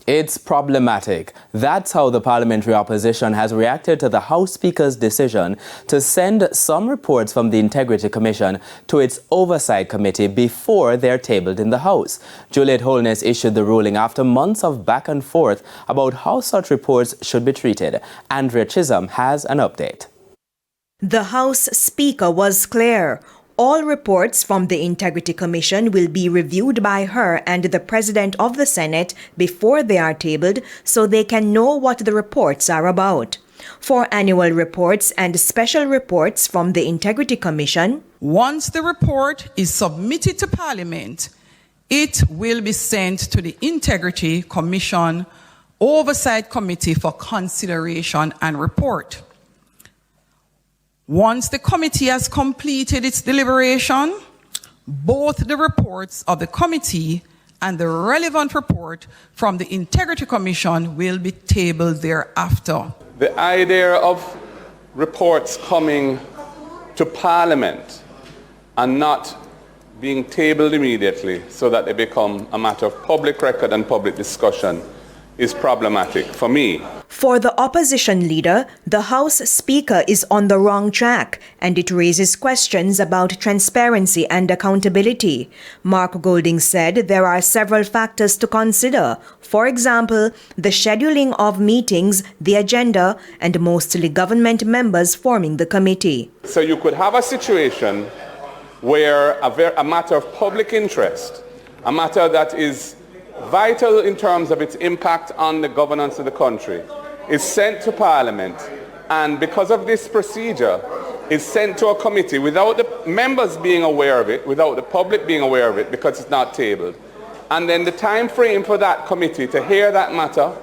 It's problematic. That's how the parliamentary opposition has reacted to the House Speaker's decision to send some reports from the Integrity Commission to its Oversight Committee before they're tabled in the House. Juliet Holness issued the ruling after months of back and forth about how such reports should be treated. Andrea Chisholm has an update. The House Speaker was clear. All reports from the Integrity Commission will be reviewed by her and the President of the Senate before they are tabled so they can know what the reports are about. For annual reports and special reports from the Integrity Commission, once the report is submitted to Parliament, it will be sent to the Integrity Commission Oversight Committee for consideration and report. Once the committee has completed its deliberation, both the reports of the committee and the relevant report from the Integrity Commission will be tabled thereafter. The idea of reports coming to Parliament and not being tabled immediately so that they become a matter of public record and public discussion is problematic for me. For the opposition leader, the House Speaker is on the wrong track, and it raises questions about transparency and accountability. Mark Golding said there are several factors to consider. For example, the scheduling of meetings, the agenda, and mostly government members forming the committee. So you could have a situation where a matter of public interest, a matter that is vital in terms of its impact on the governance of the country, is sent to Parliament, and because of this procedure is sent to a committee without the members being aware of it, without the public being aware of it, because it's not tabled. And then the time frame for that committee to hear that matter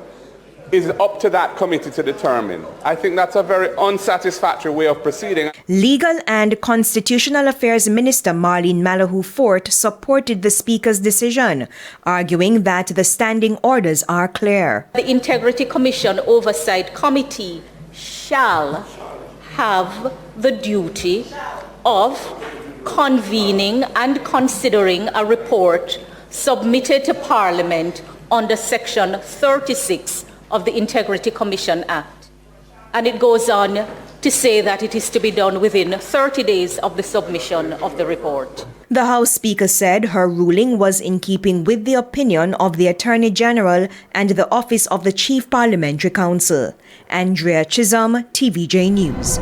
is up to that committee to determine. I think that's a very unsatisfactory way of proceeding. Legal and Constitutional Affairs Minister Marlene Malahoo Fort supported the Speaker's decision, arguing that the standing orders are clear. The Integrity Commission Oversight Committee shall have the duty of convening and considering a report submitted to Parliament under Section 36 of the Integrity Commission Act. And it goes on to say that it is to be done within 30 days of the submission of the report. The House Speaker said her ruling was in keeping with the opinion of the Attorney General and the Office of the Chief Parliamentary Counsel. Andrea Chisholm, TVJ News.